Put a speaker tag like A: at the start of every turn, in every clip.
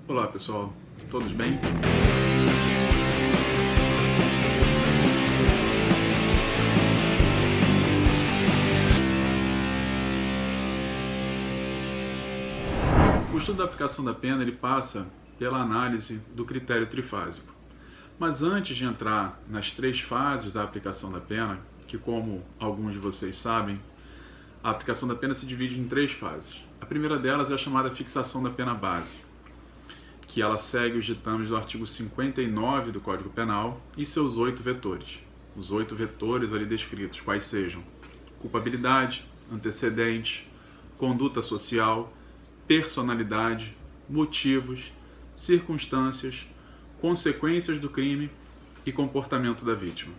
A: Olá pessoal, todos bem? O estudo da aplicação da pena ele passa pela análise do critério trifásico. Mas antes de entrar nas 3 fases da aplicação da pena, que como alguns de vocês sabem, a aplicação da pena se divide em 3 fases. A primeira delas é a chamada fixação da pena base, que ela segue os ditames do artigo 59 do Código Penal e seus 8 vetores. Os 8 vetores ali descritos, quais sejam culpabilidade, antecedente, conduta social, personalidade, motivos, circunstâncias, consequências do crime e comportamento da vítima.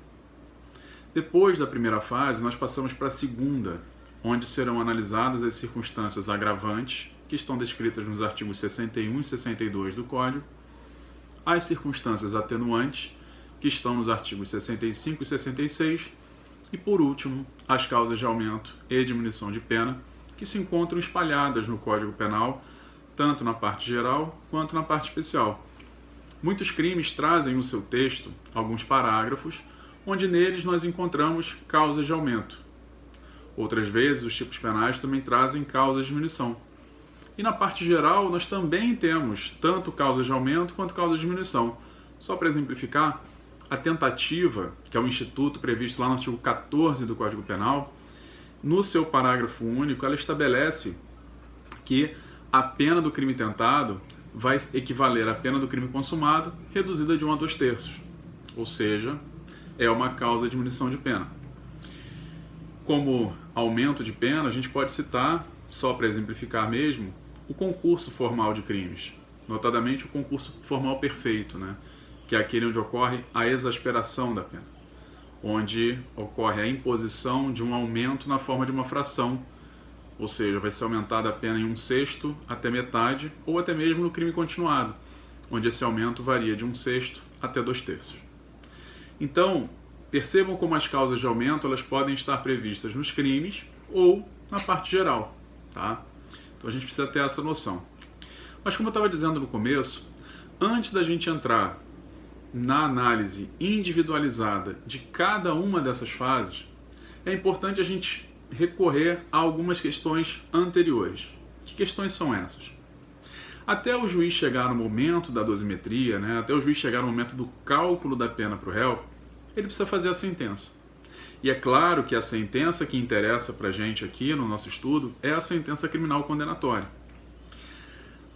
A: Depois da primeira fase, nós passamos para a segunda, onde serão analisadas as circunstâncias agravantes, que estão descritas nos artigos 61 e 62 do Código, as circunstâncias atenuantes, que estão nos artigos 65 e 66, e, por último, as causas de aumento e diminuição de pena, que se encontram espalhadas no Código Penal, tanto na parte geral quanto na parte especial. Muitos crimes trazem no seu texto alguns parágrafos, onde neles nós encontramos causas de aumento. Outras vezes, os tipos penais também trazem causas de diminuição. E na parte geral, nós também temos tanto causas de aumento quanto causas de diminuição. Só para exemplificar, a tentativa, que é um instituto previsto lá no artigo 14 do Código Penal, no seu parágrafo único, ela estabelece que a pena do crime tentado vai equivaler à pena do crime consumado, reduzida de 1 a 2/3. Ou seja, é uma causa de diminuição de pena. Como aumento de pena, a gente pode citar, só para exemplificar mesmo, o concurso formal de crimes, notadamente o concurso formal perfeito, que é aquele onde ocorre a exasperação da pena, onde ocorre a imposição de um aumento na forma de uma fração, ou seja, vai ser aumentada a pena em 1/6 até metade, ou até mesmo no crime continuado, onde esse aumento varia de 1/6 até 2/3. Então, percebam como as causas de aumento elas podem estar previstas nos crimes ou na parte geral, tá? Então a gente precisa ter essa noção. Mas como eu estava dizendo no começo, antes da gente entrar na análise individualizada de cada uma dessas fases, é importante a gente recorrer a algumas questões anteriores. Que questões são essas? Até o juiz chegar no momento da dosimetria, até o juiz chegar no momento do cálculo da pena para o réu, ele precisa fazer a sentença. E é claro que a sentença que interessa para a gente aqui no nosso estudo é a sentença criminal condenatória.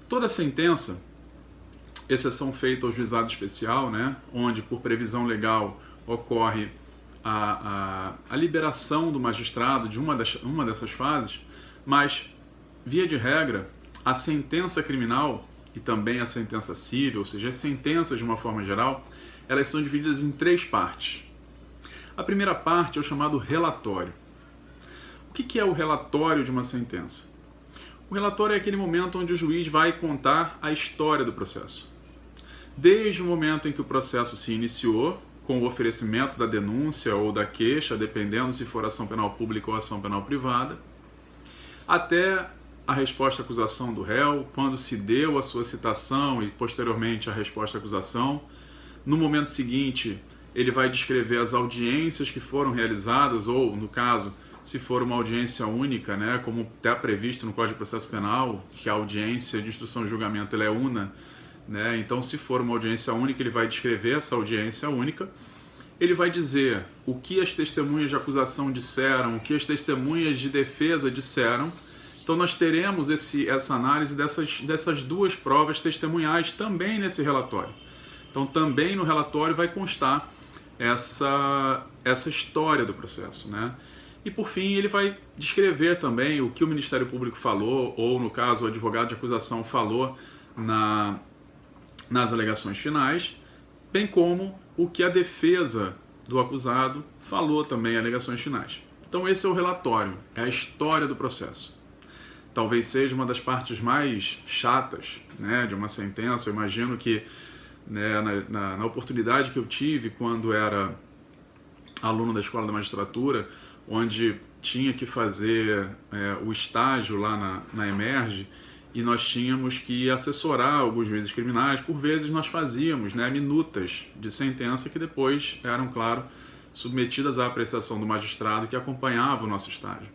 A: Toda sentença, exceção feita ao juizado especial, onde por previsão legal ocorre a liberação do magistrado de uma dessas fases, mas, via de regra, a sentença criminal e também a sentença civil, ou seja, as sentenças de uma forma geral, elas são divididas em 3 partes. A primeira parte é o chamado relatório. O que é o relatório de uma sentença? O relatório é aquele momento onde o juiz vai contar a história do processo. Desde o momento em que o processo se iniciou, com o oferecimento da denúncia ou da queixa, dependendo se for ação penal pública ou ação penal privada, até a resposta à acusação do réu, quando se deu a sua citação e posteriormente a resposta à acusação. No momento seguinte, ele vai descrever as audiências que foram realizadas, ou, no caso, se for uma audiência única, como está previsto no Código de Processo Penal, que a audiência de instrução e julgamento ela é una, então, se for uma audiência única, ele vai descrever essa audiência única, ele vai dizer o que as testemunhas de acusação disseram, o que as testemunhas de defesa disseram. Então, nós teremos essa análise dessas 2 provas testemunhais também nesse relatório. Então, também no relatório vai constar essa história do processo, E, por fim, ele vai descrever também o que o Ministério Público falou, ou, no caso, o advogado de acusação falou nas alegações finais, bem como o que a defesa do acusado falou também em alegações finais. Então, esse é o relatório, é a história do processo. Talvez seja uma das partes mais chatas de uma sentença. Eu imagino que na oportunidade que eu tive quando era aluno da Escola da Magistratura, onde tinha que fazer o estágio lá na Emerge, e nós tínhamos que assessorar alguns juízes criminais. Por vezes nós fazíamos, né, minutas de sentença que depois eram, claro, submetidas à apreciação do magistrado que acompanhava o nosso estágio.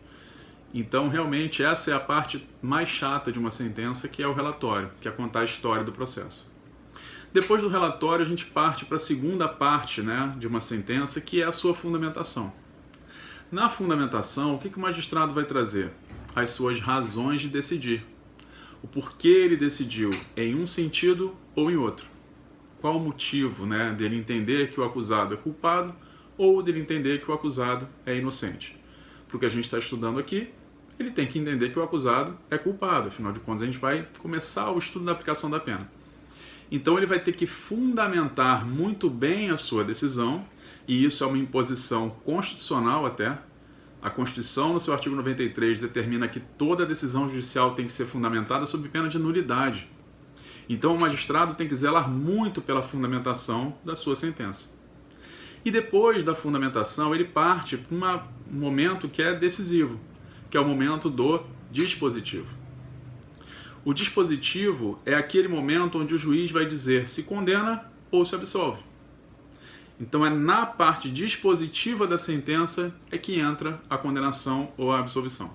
A: Então, realmente, essa é a parte mais chata de uma sentença, que é o relatório, que é contar a história do processo. Depois do relatório, a gente parte para a segunda parte, né, de uma sentença, que é a sua fundamentação. Na fundamentação, o que o magistrado vai trazer? As suas razões de decidir. O porquê ele decidiu em um sentido ou em outro. Qual o motivo, né, dele entender que o acusado é culpado ou dele entender que o acusado é inocente. Porque a gente está estudando aqui, ele tem que entender que o acusado é culpado. Afinal de contas, a gente vai começar o estudo da aplicação da pena. Então ele vai ter que fundamentar muito bem a sua decisão, e isso é uma imposição constitucional até. A Constituição, no seu artigo 93, determina que toda decisão judicial tem que ser fundamentada sob pena de nulidade. Então o magistrado tem que zelar muito pela fundamentação da sua sentença. E depois da fundamentação, ele parte para um momento que é decisivo, que é o momento do dispositivo. O dispositivo é aquele momento onde o juiz vai dizer se condena ou se absolve. Então é na parte dispositiva da sentença é que entra a condenação ou a absolvição.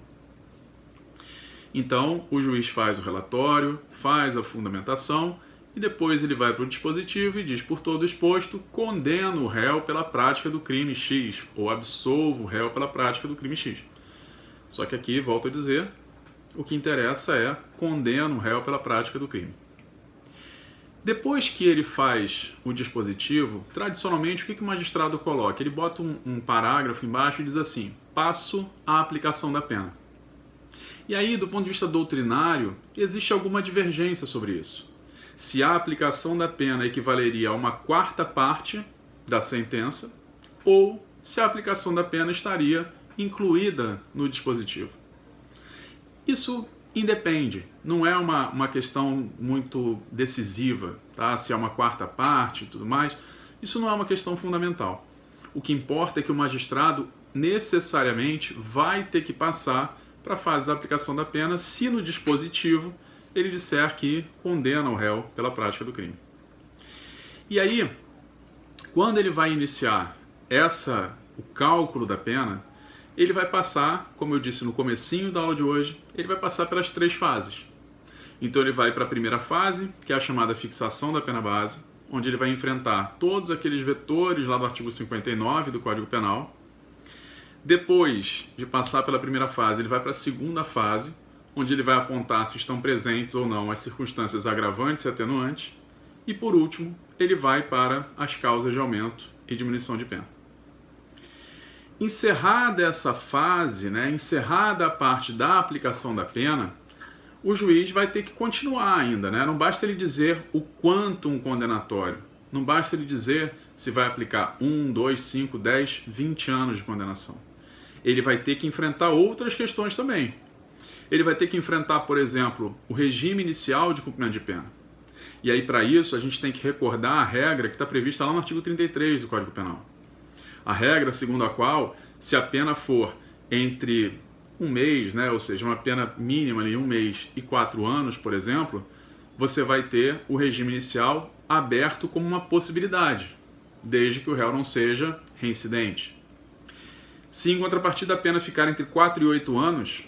A: Então o juiz faz o relatório, faz a fundamentação e depois ele vai para o dispositivo e diz: por todo exposto, condeno o réu pela prática do crime X ou absolvo o réu pela prática do crime X. Só que aqui, volto a dizer, o que interessa é condena o réu pela prática do crime. Depois que ele faz o dispositivo, tradicionalmente o que o magistrado coloca? Ele bota um parágrafo embaixo e diz assim: passo à aplicação da pena. E aí, do ponto de vista doutrinário, existe alguma divergência sobre isso. Se a aplicação da pena equivaleria a uma quarta parte da sentença ou se a aplicação da pena estaria incluída no dispositivo. Isso independe, não é uma questão muito decisiva, tá? Se é uma quarta parte e tudo mais, isso não é uma questão fundamental. O que importa é que o magistrado necessariamente vai ter que passar para a fase da aplicação da pena se no dispositivo ele disser que condena o réu pela prática do crime. E aí, quando ele vai iniciar o cálculo da pena, ele vai passar, como eu disse no comecinho da aula de hoje, ele vai passar pelas 3 fases. Então ele vai para a primeira fase, que é a chamada fixação da pena base, onde ele vai enfrentar todos aqueles vetores lá do artigo 59 do Código Penal. Depois de passar pela primeira fase, ele vai para a segunda fase, onde ele vai apontar se estão presentes ou não as circunstâncias agravantes e atenuantes. E por último, ele vai para as causas de aumento e diminuição de pena. Encerrada essa fase, né, encerrada a parte da aplicação da pena, o juiz vai ter que continuar ainda, né? Não basta ele dizer o quantum condenatório, não basta ele dizer se vai aplicar 1, 2, 5, 10, 20 anos de condenação. Ele vai ter que enfrentar outras questões também. Ele vai ter que enfrentar, por exemplo, o regime inicial de cumprimento de pena. E aí, para isso, a gente tem que recordar a regra que está prevista lá no artigo 33 do Código Penal. A regra segundo a qual, se a pena for entre um mês, né, ou seja, uma pena mínima de 1 mês e 4 anos, por exemplo, você vai ter o regime inicial aberto como uma possibilidade, desde que o réu não seja reincidente. Se em contrapartida a pena ficar entre 4 e 8 anos,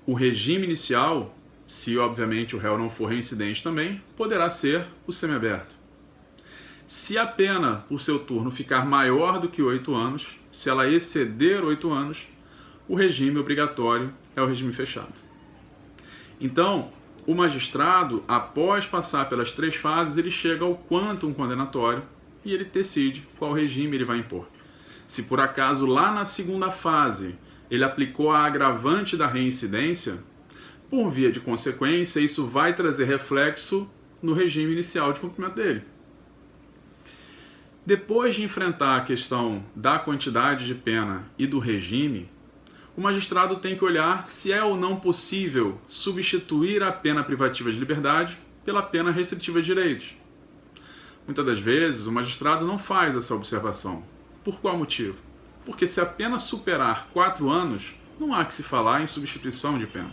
A: o regime inicial, se obviamente o réu não for reincidente também, poderá ser o semiaberto. Se a pena, por seu turno, ficar maior do que 8 anos, se ela exceder 8 anos, o regime obrigatório é o regime fechado. Então, o magistrado, após passar pelas 3 fases, ele chega ao quantum condenatório e ele decide qual regime ele vai impor. Se por acaso lá na segunda fase ele aplicou a agravante da reincidência, por via de consequência, isso vai trazer reflexo no regime inicial de cumprimento dele. Depois de enfrentar a questão da quantidade de pena e do regime, o magistrado tem que olhar se é ou não possível substituir a pena privativa de liberdade pela pena restritiva de direitos. Muitas das vezes, o magistrado não faz essa observação. Por qual motivo? Porque se a pena superar 4 anos, não há que se falar em substituição de pena.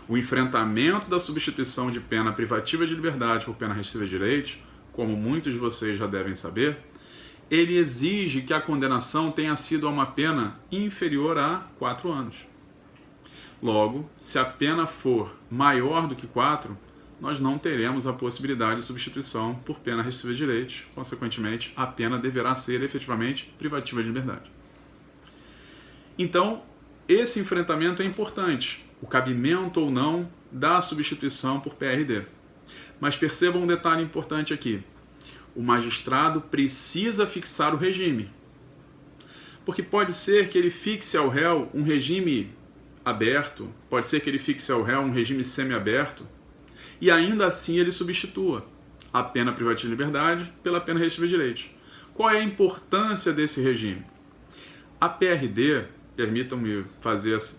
A: O enfrentamento da substituição de pena privativa de liberdade por pena restritiva de direitos, como muitos de vocês já devem saber, ele exige que a condenação tenha sido a uma pena inferior a 4 anos. Logo, se a pena for maior do que 4, nós não teremos a possibilidade de substituição por pena restritiva de direitos. Consequentemente, a pena deverá ser efetivamente privativa de liberdade. Então, esse enfrentamento é importante, o cabimento ou não da substituição por PRD. Mas percebam um detalhe importante aqui. O magistrado precisa fixar o regime. Porque pode ser que ele fixe ao réu um regime aberto, pode ser que ele fixe ao réu um regime semiaberto, e ainda assim ele substitua a pena privativa de liberdade pela pena restritiva de direitos. Qual é a importância desse regime? A PRD, permitam-me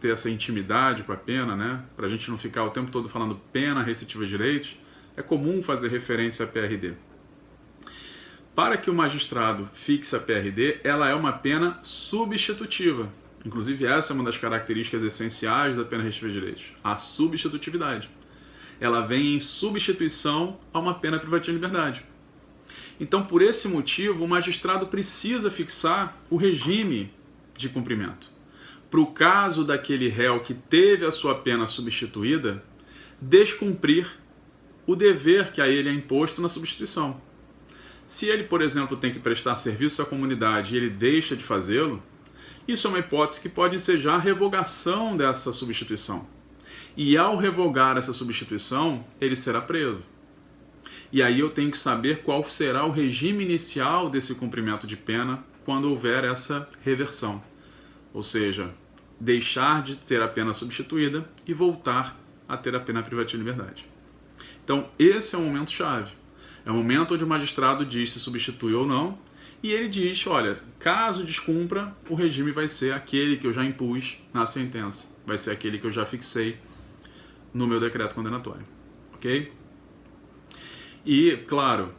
A: ter essa intimidade com a pena, né? Para a gente não ficar o tempo todo falando pena restritiva de direitos, é comum fazer referência à PRD. Para que o magistrado fixe a PRD, ela é uma pena substitutiva. Inclusive, essa é uma das características essenciais da pena restritiva de direitos, a substitutividade. Ela vem em substituição a uma pena privativa de liberdade. Então, por esse motivo, o magistrado precisa fixar o regime de cumprimento. Para o caso daquele réu que teve a sua pena substituída, descumprir o dever que a ele é imposto na substituição. Se ele, por exemplo, tem que prestar serviço à comunidade e ele deixa de fazê-lo, isso é uma hipótese que pode ensejar a revogação dessa substituição. E ao revogar essa substituição, ele será preso. E aí eu tenho que saber qual será o regime inicial desse cumprimento de pena quando houver essa reversão. Ou seja, deixar de ter a pena substituída e voltar a ter a pena privativa de liberdade. Então, esse é um momento chave. É o momento onde o magistrado diz se substitui ou não, e ele diz, olha, caso descumpra, o regime vai ser aquele que eu já impus na sentença, vai ser aquele que eu já fixei no meu decreto condenatório, ok? E, claro,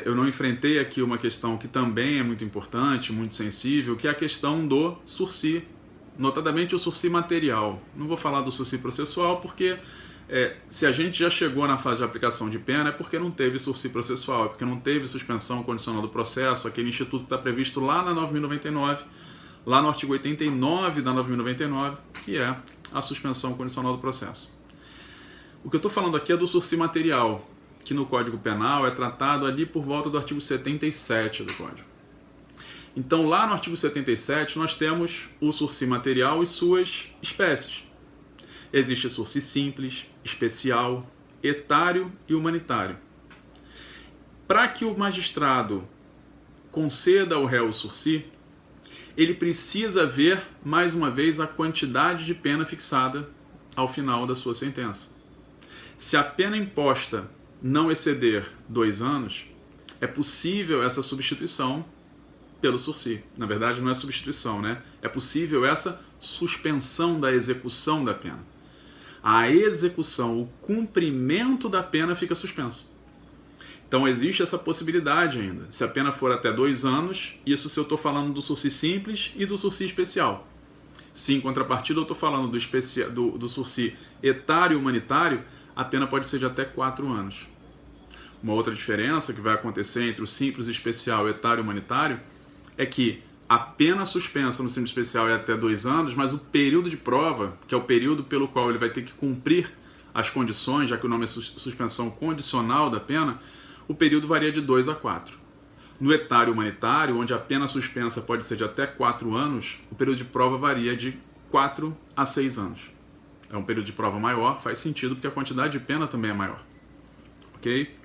A: eu não enfrentei aqui uma questão que também é muito importante, muito sensível, que é a questão do sursi, notadamente o sursi material. Não vou falar do sursi processual, porque se a gente já chegou na fase de aplicação de pena é porque não teve sursi processual, é porque não teve suspensão condicional do processo, aquele instituto que está previsto lá na 9.099, lá no artigo 89 da 9.099, que é a suspensão condicional do processo. O que eu estou falando aqui é do sursi material, que no Código Penal é tratado ali por volta do artigo 77 do Código. Então, lá no artigo 77, nós temos o sursi material e suas espécies. Existe sursi simples, especial, etário e humanitário. Para que o magistrado conceda ao réu o sursi, ele precisa ver, mais uma vez, a quantidade de pena fixada ao final da sua sentença. Se a pena imposta não exceder 2 anos, é possível essa substituição pelo sursi. Na verdade, não é substituição, né? É possível essa suspensão da execução da pena. A execução, o cumprimento da pena fica suspenso. Então, existe essa possibilidade ainda. Se a pena for até 2 anos, isso se eu estou falando do sursi simples e do sursi especial. Se, em contrapartida, eu estou falando do sursi etário e humanitário, a pena pode ser de até 4 anos. Uma outra diferença que vai acontecer entre o simples, o especial, o etário e o humanitário é que a pena suspensa no simples especial é até 2 anos, mas o período de prova, que é o período pelo qual ele vai ter que cumprir as condições, já que o nome é suspensão condicional da pena, o período varia de 2 a 4. No etário humanitário, onde a pena suspensa pode ser de até 4 anos, o período de prova varia de 4 a 6 anos. É um período de prova maior, faz sentido, porque a quantidade de pena também é maior. Ok?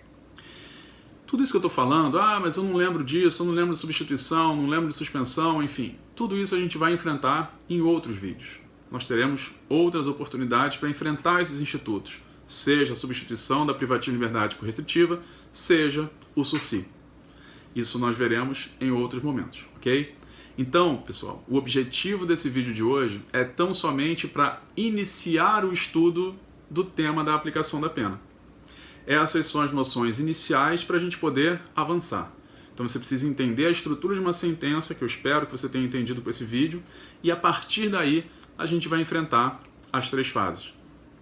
A: Tudo isso que eu estou falando, mas eu não lembro disso, eu não lembro de substituição, não lembro de suspensão, enfim. Tudo isso a gente vai enfrentar em outros vídeos. Nós teremos outras oportunidades para enfrentar esses institutos, seja a substituição da privativa de liberdade por restritiva, seja o sursi. Isso nós veremos em outros momentos, ok? Então, pessoal, o objetivo desse vídeo de hoje é tão somente para iniciar o estudo do tema da aplicação da pena. Essas são as noções iniciais para a gente poder avançar. Então você precisa entender a estrutura de uma sentença, que eu espero que você tenha entendido com esse vídeo, e a partir daí a gente vai enfrentar as 3 fases.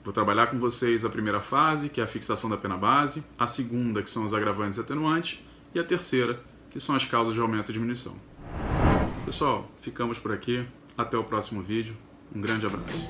A: Vou trabalhar com vocês a primeira fase, que é a fixação da pena base, a segunda, que são os agravantes e atenuantes, e a terceira, que são as causas de aumento e diminuição. Pessoal, ficamos por aqui. Até o próximo vídeo. Um grande abraço.